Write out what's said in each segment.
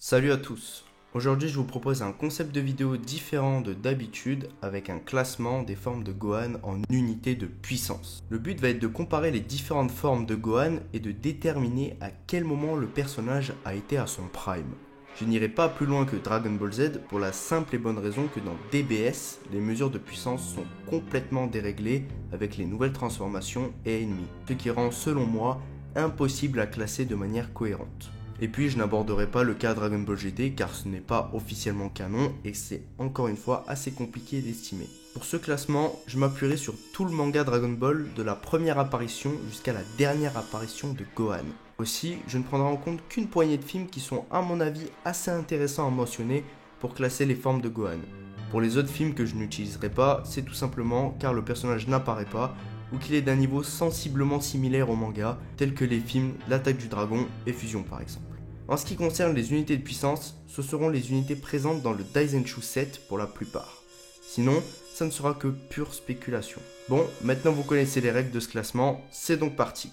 Salut à tous. Aujourd'hui je vous propose un concept de vidéo différent de d'habitude avec un classement des formes de Gohan en unités de puissance. Le but va être de comparer les différentes formes de Gohan et de déterminer à quel moment le personnage a été à son prime. Je n'irai pas plus loin que Dragon Ball Z pour la simple et bonne raison que dans DBS, les mesures de puissance sont complètement déréglées avec les nouvelles transformations et ennemis, ce qui rend selon moi impossible à classer de manière cohérente. Et puis je n'aborderai pas le cas Dragon Ball GT car ce n'est pas officiellement canon et c'est encore une fois assez compliqué d'estimer. Pour ce classement, je m'appuierai sur tout le manga Dragon Ball de la première apparition jusqu'à la dernière apparition de Gohan. Aussi, je ne prendrai en compte qu'une poignée de films qui sont à mon avis assez intéressants à mentionner pour classer les formes de Gohan. Pour les autres films que je n'utiliserai pas, c'est tout simplement car le personnage n'apparaît pas ou qu'il est d'un niveau sensiblement similaire au manga, tels que les films L'Attaque du Dragon et Fusion par exemple. En ce qui concerne les unités de puissance, ce seront les unités présentes dans le Daizenshuu 7 pour la plupart. Sinon, ça ne sera que pure spéculation. Bon, maintenant vous connaissez les règles de ce classement, c'est donc parti.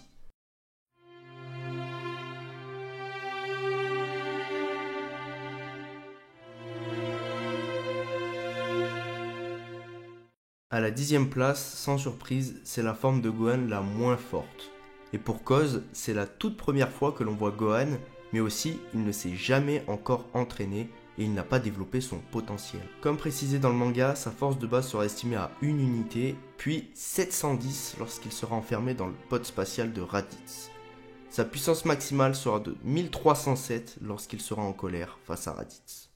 À la 10e place, sans surprise, c'est la forme de Gohan la moins forte. Et pour cause, c'est la toute première fois que l'on voit Gohan, mais aussi il ne s'est jamais encore entraîné et il n'a pas développé son potentiel. Comme précisé dans le manga, sa force de base sera estimée à 1 unité, puis 710 lorsqu'il sera enfermé dans le pod spatial de Raditz. Sa puissance maximale sera de 1307 lorsqu'il sera en colère face à Raditz.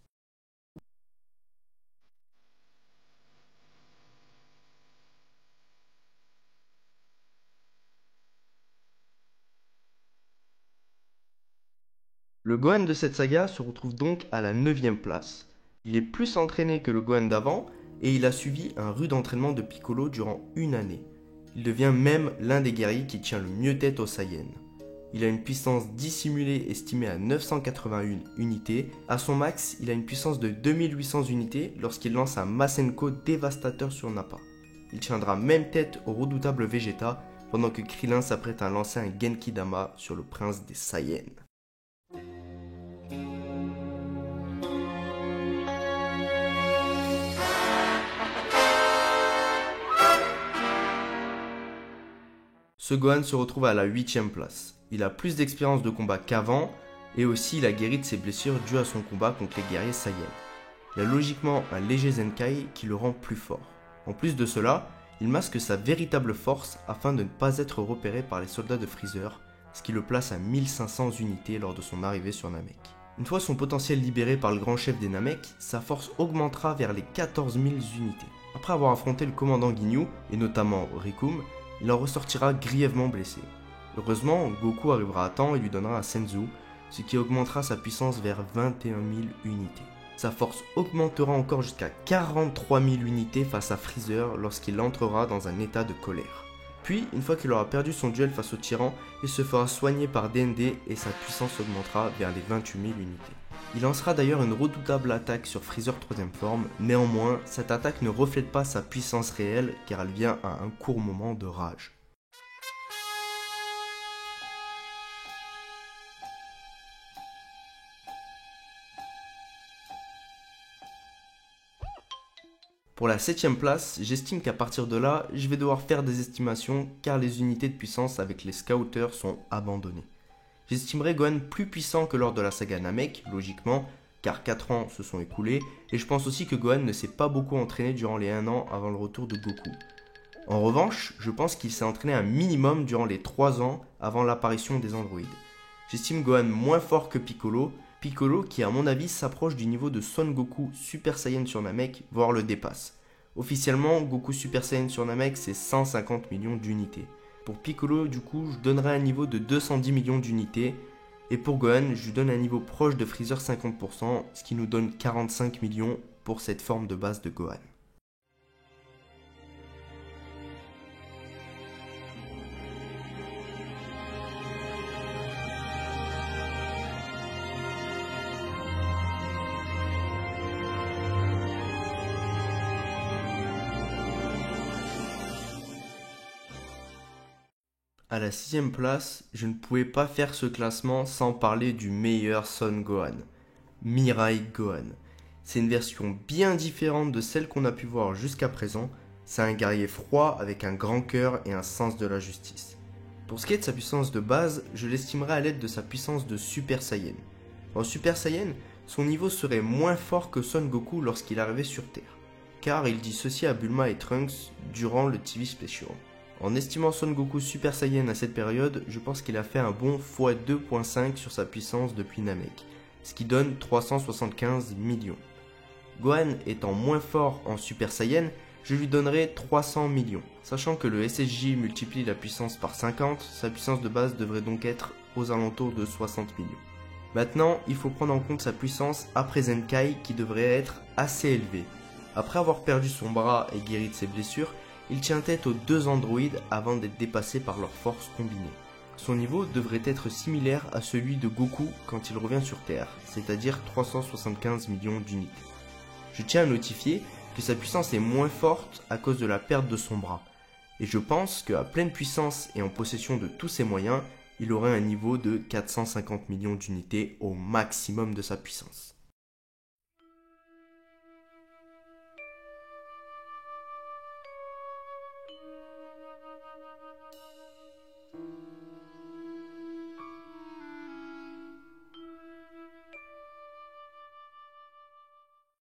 Le Gohan de cette saga se retrouve donc à la 9e place. Il est plus entraîné que le Gohan d'avant et il a suivi un rude entraînement de Piccolo durant une année. Il devient même l'un des guerriers qui tient le mieux tête aux Saiyans. Il a une puissance dissimulée estimée à 981 unités. À son max, il a une puissance de 2800 unités lorsqu'il lance un Masenko dévastateur sur Nappa. Il tiendra même tête au redoutable Vegeta pendant que Krillin s'apprête à lancer un Genki Dama sur le prince des Saiyans. Ce Gohan se retrouve à la 8e place. Il a plus d'expérience de combat qu'avant, et aussi il a guéri de ses blessures dues à son combat contre les guerriers Saiyans. Il a logiquement un léger Zenkai qui le rend plus fort. En plus de cela, il masque sa véritable force afin de ne pas être repéré par les soldats de Freezer, ce qui le place à 1500 unités lors de son arrivée sur Namek. Une fois son potentiel libéré par le grand chef des Namek, sa force augmentera vers les 14 000 unités. Après avoir affronté le commandant Ginyu, et notamment Rikum, il en ressortira grièvement blessé. Heureusement, Goku arrivera à temps et lui donnera un Senzu, ce qui augmentera sa puissance vers 21 000 unités. Sa force augmentera encore jusqu'à 43 000 unités face à Freezer lorsqu'il entrera dans un état de colère. Puis, une fois qu'il aura perdu son duel face au tyran, il se fera soigner par DND et sa puissance augmentera vers les 28 000 unités. Il lancera d'ailleurs une redoutable attaque sur Freezer 3ème forme, néanmoins, cette attaque ne reflète pas sa puissance réelle car elle vient à un court moment de rage. Pour la 7ème place, j'estime qu'à partir de là, je vais devoir faire des estimations car les unités de puissance avec les scouters sont abandonnées. J'estimerais Gohan plus puissant que lors de la saga Namek, logiquement, car 4 ans se sont écoulés, et je pense aussi que Gohan ne s'est pas beaucoup entraîné durant les 1 an avant le retour de Goku. En revanche, je pense qu'il s'est entraîné un minimum durant les 3 ans avant l'apparition des androïdes. J'estime Gohan moins fort que Piccolo qui à mon avis s'approche du niveau de Son Goku Super Saiyan sur Namek, voire le dépasse. Officiellement, Goku Super Saiyan sur Namek c'est 150 millions d'unités. Pour Piccolo, du coup, je donnerai un niveau de 210 millions d'unités. Et pour Gohan, je lui donne un niveau proche de Freezer 50%, ce qui nous donne 45 millions pour cette forme de base de Gohan. À la 6ème place, je ne pouvais pas faire ce classement sans parler du meilleur Son Gohan. Mirai Gohan. C'est une version bien différente de celle qu'on a pu voir jusqu'à présent. C'est un guerrier froid avec un grand cœur et un sens de la justice. Pour ce qui est de sa puissance de base, je l'estimerai à l'aide de sa puissance de Super Saiyan. En Super Saiyan, son niveau serait moins fort que Son Goku lorsqu'il arrivait sur Terre, car il dit ceci à Bulma et Trunks durant le TV Special. En estimant Son Goku Super Saiyan à cette période, je pense qu'il a fait un bon x2.5 sur sa puissance depuis Namek, ce qui donne 375 millions. Gohan étant moins fort en Super Saiyan, je lui donnerai 300 millions. Sachant que le SSJ multiplie la puissance par 50, sa puissance de base devrait donc être aux alentours de 60 millions. Maintenant, il faut prendre en compte sa puissance après Zenkai qui devrait être assez élevée. Après avoir perdu son bras et guéri de ses blessures, il tient tête aux deux androïdes avant d'être dépassé par leurs forces combinées. Son niveau devrait être similaire à celui de Goku quand il revient sur Terre, c'est-à-dire 375 millions d'unités. Je tiens à notifier que sa puissance est moins forte à cause de la perte de son bras, et je pense qu'à pleine puissance et en possession de tous ses moyens, il aurait un niveau de 450 millions d'unités au maximum de sa puissance.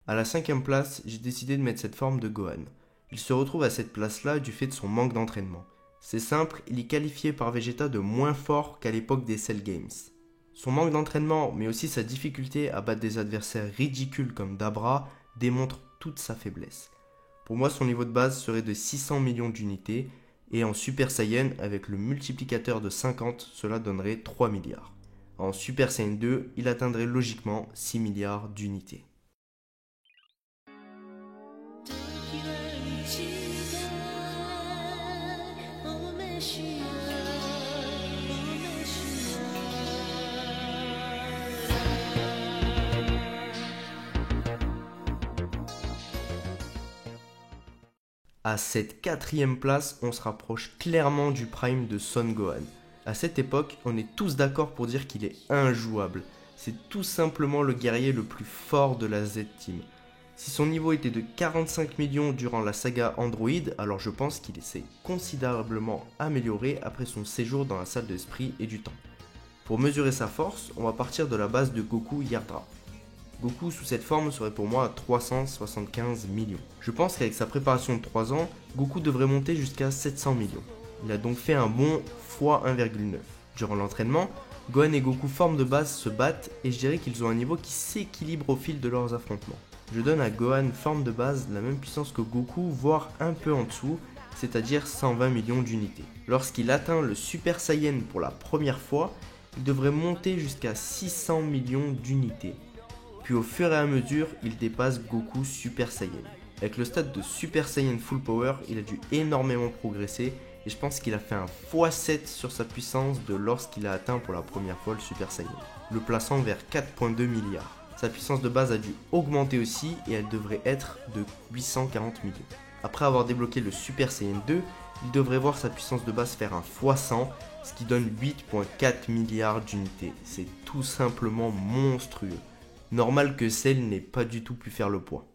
À la 5e place, j'ai décidé de mettre cette forme de Gohan. Il se retrouve à cette place-là du fait de son manque d'entraînement. C'est simple, il est qualifié par Vegeta de moins fort qu'à l'époque des Cell Games. Son manque d'entraînement, mais aussi sa difficulté à battre des adversaires ridicules comme Dabra, démontrent toute sa faiblesse. Pour moi, son niveau de base serait de 600 millions d'unités, et en Super Saiyan, avec le multiplicateur de 50, cela donnerait 3 milliards. En Super Saiyan 2, il atteindrait logiquement 6 milliards d'unités. À cette 4e place, on se rapproche clairement du prime de Son Gohan. À cette époque, on est tous d'accord pour dire qu'il est injouable. C'est tout simplement le guerrier le plus fort de la Z-Team. Si son niveau était de 45 millions durant la saga Android, alors je pense qu'il s'est considérablement amélioré après son séjour dans la salle de l'esprit et du temps. Pour mesurer sa force, on va partir de la base de Goku Yardra. Goku sous cette forme serait pour moi à 375 millions. Je pense qu'avec sa préparation de 3 ans, Goku devrait monter jusqu'à 700 millions. Il a donc fait un bon x 1,9. Durant l'entraînement, Gohan et Goku forme de base se battent et je dirais qu'ils ont un niveau qui s'équilibre au fil de leurs affrontements. Je donne à Gohan forme de base la même puissance que Goku, voire un peu en dessous, c'est-à-dire 120 millions d'unités. Lorsqu'il atteint le Super Saiyan pour la première fois, il devrait monter jusqu'à 600 millions d'unités. Puis au fur et à mesure, il dépasse Goku Super Saiyan. Avec le stade de Super Saiyan Full Power, il a dû énormément progresser et je pense qu'il a fait un x7 sur sa puissance de lorsqu'il a atteint pour la première fois le Super Saiyan, le plaçant vers 4,2 milliards. Sa puissance de base a dû augmenter aussi et elle devrait être de 840 millions. Après avoir débloqué le Super Saiyan 2, il devrait voir sa puissance de base faire un x100, ce qui donne 8,4 milliards d'unités. C'est tout simplement monstrueux. Normal que Cell n'ait pas du tout pu faire le poids.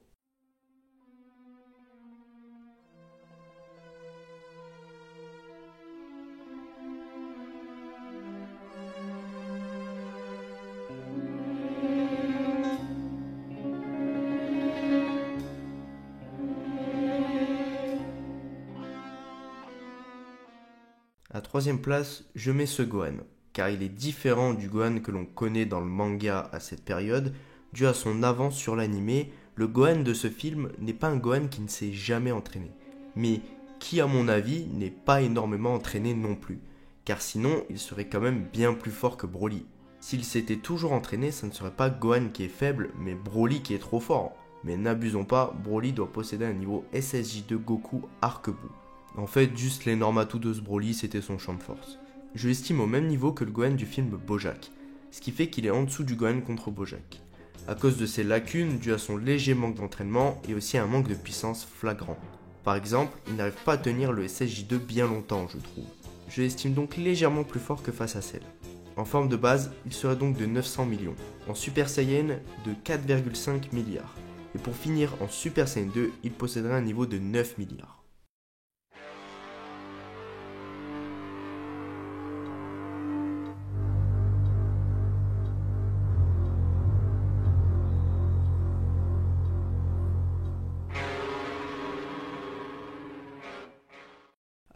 À 3e place, je mets ce Gohan, car il est différent du Gohan que l'on connaît dans le manga à cette période. Dû à son avance sur l'anime, le Gohan de ce film n'est pas un Gohan qui ne s'est jamais entraîné, mais qui à mon avis n'est pas énormément entraîné non plus, car sinon il serait quand même bien plus fort que Broly. S'il s'était toujours entraîné, ça ne serait pas Gohan qui est faible, mais Broly qui est trop fort. Mais n'abusons pas, Broly doit posséder un niveau SSJ2 Goku Arc-Bout. En fait, juste les Normatou de ce Broly, c'était son champ de force. Je l'estime au même niveau que le Gohan du film Bojack, ce qui fait qu'il est en dessous du Gohan contre Bojack, à cause de ses lacunes dues à son léger manque d'entraînement et aussi un manque de puissance flagrant. Par exemple, il n'arrive pas à tenir le SSJ2 bien longtemps, je trouve. Je l'estime donc légèrement plus fort que face à Cell. En forme de base, il serait donc de 900 millions. En Super Saiyan, de 4,5 milliards. Et pour finir, en Super Saiyan 2, il posséderait un niveau de 9 milliards.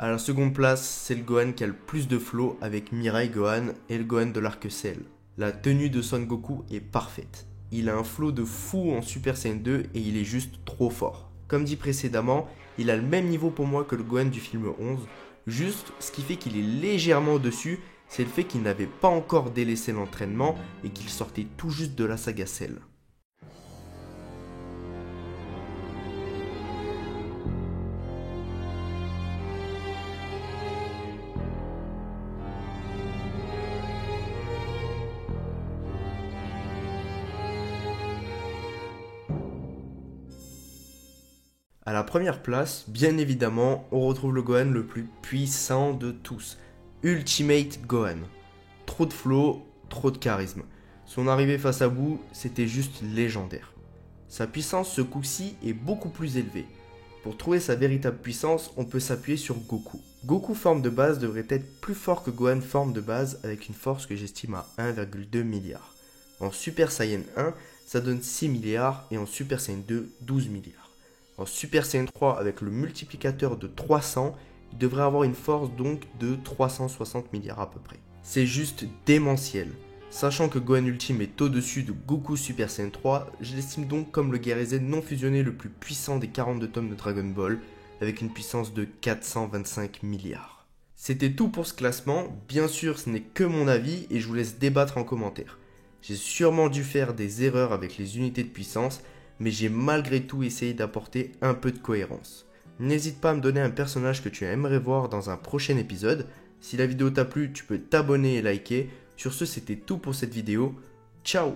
À la seconde place, c'est le Gohan qui a le plus de flow avec Mirai Gohan et le Gohan de l'arc Cell. La tenue de Son Goku est parfaite. Il a un flow de fou en Super Saiyan 2 et il est juste trop fort. Comme dit précédemment, il a le même niveau pour moi que le Gohan du film 11. Juste, ce qui fait qu'il est légèrement au-dessus, c'est le fait qu'il n'avait pas encore délaissé l'entraînement et qu'il sortait tout juste de la saga Cell. À la première place, bien évidemment, on retrouve le Gohan le plus puissant de tous, Ultimate Gohan. Trop de flow, trop de charisme. Son arrivée face à Boo, c'était juste légendaire. Sa puissance ce coup-ci est beaucoup plus élevée. Pour trouver sa véritable puissance, on peut s'appuyer sur Goku. Goku forme de base devrait être plus fort que Gohan forme de base avec une force que j'estime à 1,2 milliard. En Super Saiyan 1, ça donne 6 milliards et en Super Saiyan 2, 12 milliards. En Super Saiyan 3, avec le multiplicateur de 300, il devrait avoir une force donc de 360 milliards à peu près. C'est juste démentiel. Sachant que Gohan Ultime est au-dessus de Goku Super Saiyan 3, je l'estime donc comme le guerrier Z non fusionné le plus puissant des 42 tomes de Dragon Ball, avec une puissance de 425 milliards. C'était tout pour ce classement, bien sûr ce n'est que mon avis et je vous laisse débattre en commentaire. J'ai sûrement dû faire des erreurs avec les unités de puissance, mais j'ai malgré tout essayé d'apporter un peu de cohérence. N'hésite pas à me donner un personnage que tu aimerais voir dans un prochain épisode. Si la vidéo t'a plu, tu peux t'abonner et liker. Sur ce, c'était tout pour cette vidéo. Ciao!